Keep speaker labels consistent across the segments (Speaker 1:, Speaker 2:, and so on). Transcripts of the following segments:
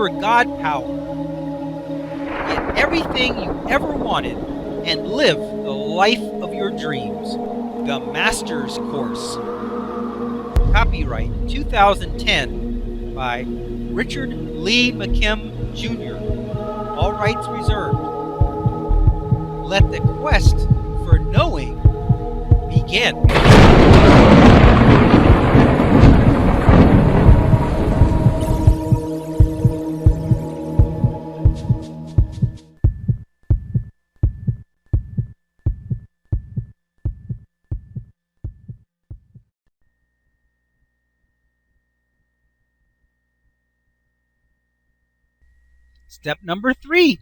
Speaker 1: your God power. Get everything you ever wanted and live the life of your dreams. The Master's Course. Copyright 2010 by Richard Lee McKim Jr. All rights reserved. Let the quest for knowing begin. Step number 3.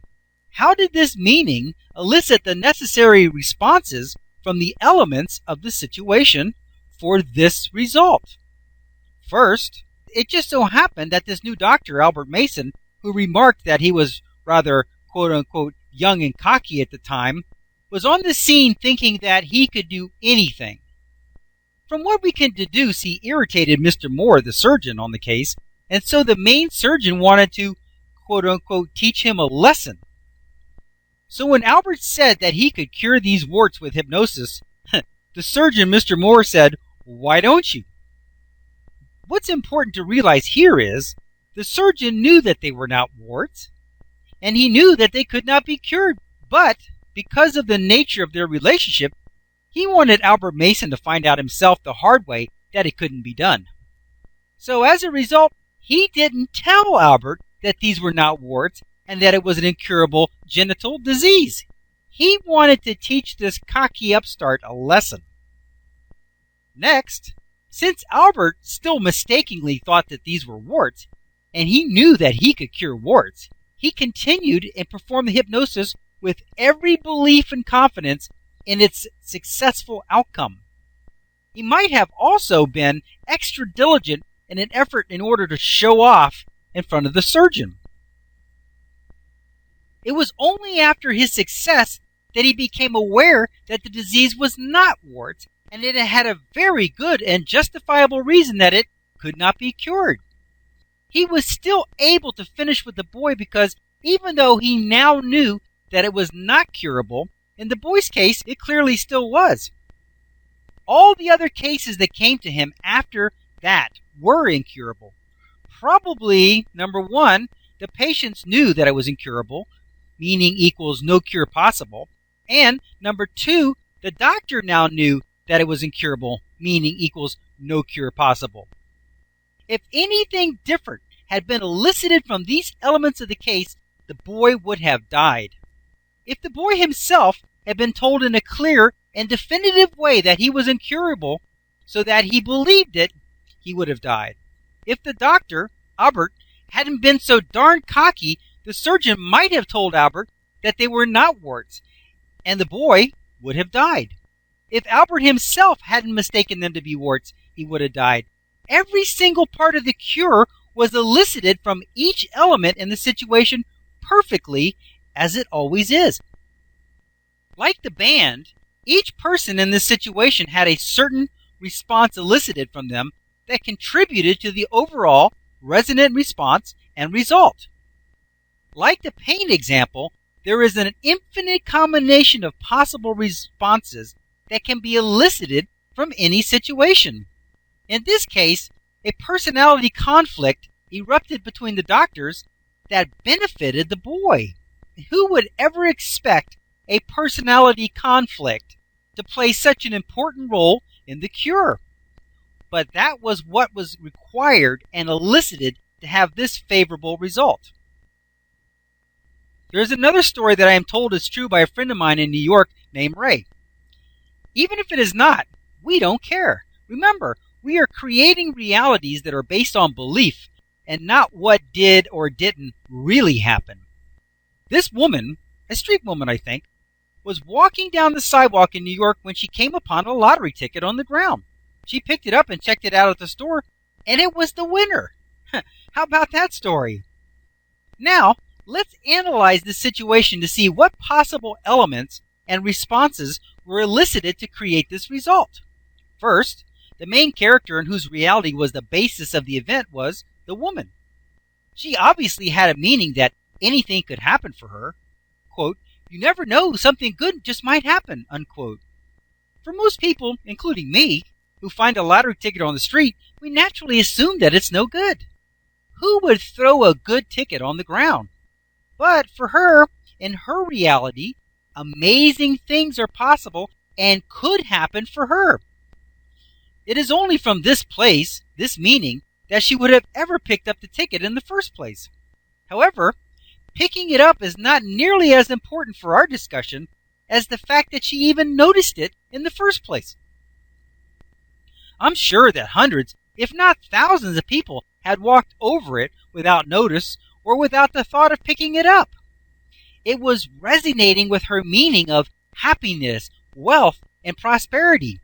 Speaker 1: How did this meaning elicit the necessary responses from the elements of the situation for this result? First, it just so happened that this new doctor, Albert Mason, who remarked that he was rather quote-unquote young and cocky at the time, was on the scene thinking that he could do anything. From what we can deduce, he irritated Mr. Moor, the surgeon on the case, and so the main surgeon wanted to quote-unquote teach him a lesson. So when Albert said that he could cure these warts with hypnosis, the surgeon, Mr. Moor, said, "Why don't you?" What's important to realize here is the surgeon knew that they were not warts, and he knew that they could not be cured, but because of the nature of their relationship, he wanted Albert Mason to find out himself the hard way that it couldn't be done. So as a result, he didn't tell Albert that these were not warts and that it was an incurable genital disease. He wanted to teach this cocky upstart a lesson. Next, since Albert still mistakenly thought that these were warts, and he knew that he could cure warts, he continued and performed the hypnosis with every belief and confidence in its successful outcome. He might have also been extra diligent in an effort in order to show off in front of the surgeon. It was only after his success that he became aware that the disease was not warts, and it had a very good and justifiable reason that it could not be cured. He was still able to finish with the boy because even though he now knew that it was not curable, in the boy's case it clearly still was. All the other cases that came to him after that were incurable. Probably, number 1, the patients knew that it was incurable, meaning equals no cure possible, and number 2, the doctor now knew that it was incurable, meaning equals no cure possible. If anything different had been elicited from these elements of the case, the boy would have died. If the boy himself had been told in a clear and definitive way that he was incurable, so that he believed it, he would have died. If the doctor, Albert, hadn't been so darn cocky, the surgeon might have told Albert that they were not warts, and the boy would have died. If Albert himself hadn't mistaken them to be warts, he would have died. Every single part of the cure was elicited from each element in the situation perfectly, as it always is. Like the band, each person in this situation had a certain response elicited from them that contributed to the overall resonant response and result. Like the pain example, there is an infinite combination of possible responses that can be elicited from any situation. In this case, a personality conflict erupted between the doctors that benefited the boy. Who would ever expect a personality conflict to play such an important role in the cure? But that was what was required and elicited to have this favorable result. There is another story that I am told is true by a friend of mine in New York named Ray. Even if it is not, we don't care. Remember, we are creating realities that are based on belief and not what did or didn't really happen. This woman, a street woman I think, was walking down the sidewalk in New York when she came upon a lottery ticket on the ground. She picked it up and checked it out at the store, and it was the winner. How about that story? Now, let's analyze this situation to see what possible elements and responses were elicited to create this result. First, the main character in whose reality was the basis of the event was the woman. She obviously had a meaning that anything could happen for her. Quote, "You never know, something good just might happen," unquote. For most people, including me, who find a lottery ticket on the street, we naturally assume that it's no good. Who would throw a good ticket on the ground? But for her, in her reality, amazing things are possible and could happen for her. It is only from this place, this meaning, that she would have ever picked up the ticket in the first place. However, picking it up is not nearly as important for our discussion as the fact that she even noticed it in the first place. I'm sure that hundreds, if not thousands of people had walked over it without notice or without the thought of picking it up. It was resonating with her meaning of happiness, wealth, and prosperity.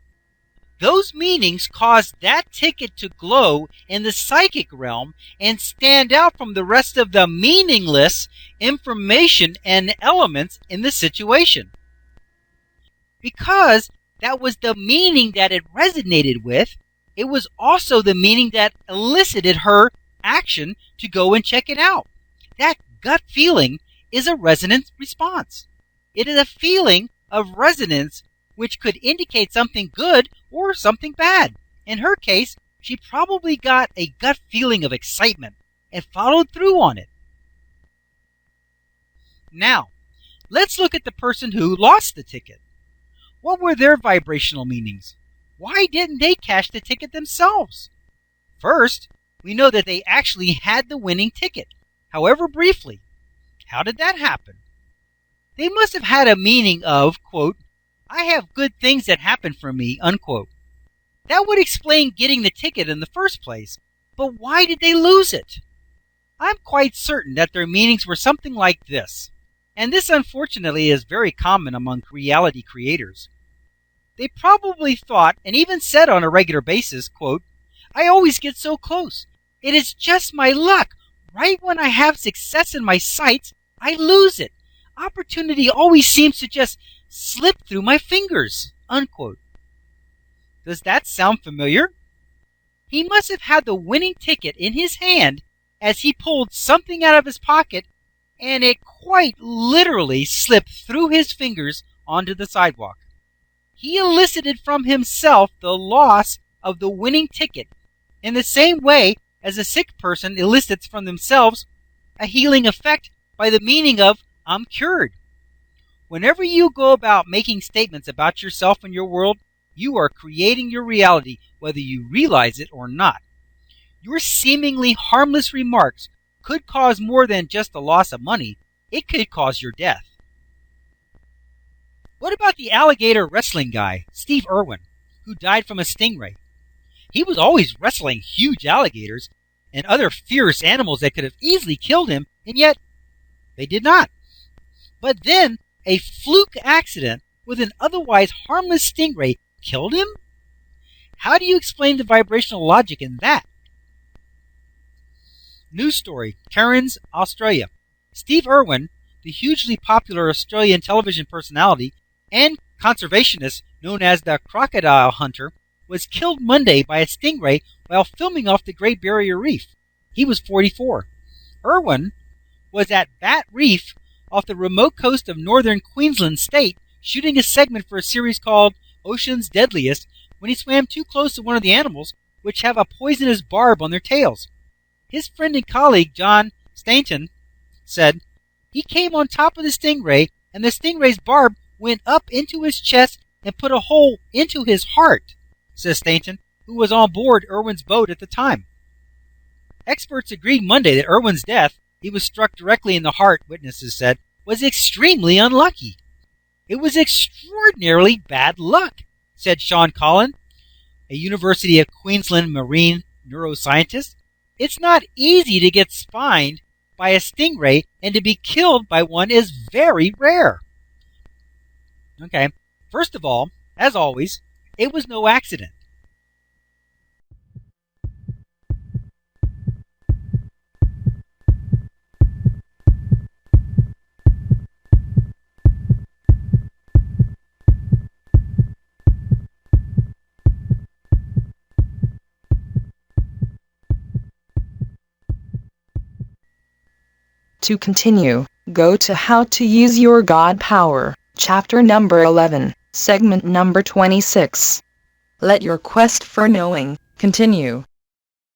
Speaker 1: Those meanings caused that ticket to glow in the psychic realm and stand out from the rest of the meaningless information and elements in the situation. Because that was the meaning that it resonated with, it was also the meaning that elicited her action to go and check it out. That gut feeling is a resonance response. It is a feeling of resonance which could indicate something good or something bad. In her case, she probably got a gut feeling of excitement and followed through on it. Now, let's look at the person who lost the ticket. What were their vibrational meanings? Why didn't they cash the ticket themselves? First, we know that they actually had the winning ticket, however briefly. How did that happen? They must have had a meaning of, quote, "I have good things that happen for me," unquote. That would explain getting the ticket in the first place, but why did they lose it? I'm quite certain that their meanings were something like this, and this unfortunately is very common among reality creators. They probably thought, and even said on a regular basis, quote, "I always get so close. It is just my luck. Right when I have success in my sights, I lose it. Opportunity always seems to just slip through my fingers," unquote. Does that sound familiar? He must have had the winning ticket in his hand as he pulled something out of his pocket, and it quite literally slipped through his fingers onto the sidewalk. He elicited from himself the loss of the winning ticket in the same way as a sick person elicits from themselves a healing effect by the meaning of "I'm cured." Whenever you go about making statements about yourself and your world, you are creating your reality whether you realize it or not. Your seemingly harmless remarks could cause more than just the loss of money. It could cause your death. What about the alligator wrestling guy, Steve Irwin, who died from a stingray? He was always wrestling huge alligators and other fierce animals that could have easily killed him, and yet they did not. But then a fluke accident with an otherwise harmless stingray killed him? How do you explain the vibrational logic in that? News story, Cairns, Australia. Steve Irwin, the hugely popular Australian television personality and conservationist known as the crocodile hunter, was killed Monday by a stingray while filming off the Great Barrier Reef. He was 44. Irwin was at Bat Reef off the remote coast of northern Queensland state shooting a segment for a series called Ocean's Deadliest when he swam too close to one of the animals, which have a poisonous barb on their tails. His friend and colleague John Stainton said, "He came on top of the stingray and the stingray's barb went up into his chest and put a hole into his heart," says Stainton, who was on board Irwin's boat at the time. Experts agreed Monday that Irwin's death, he was struck directly in the heart, witnesses said, was extremely unlucky. "It was extraordinarily bad luck," said Sean Collin, a University of Queensland marine neuroscientist. "It's not easy to get spined by a stingray, and to be killed by one is very rare." Okay, first of all, as always, it was no accident.
Speaker 2: To continue, go to How to Use Your God Power, chapter number 11, segment number 26. Let your quest for knowing continue.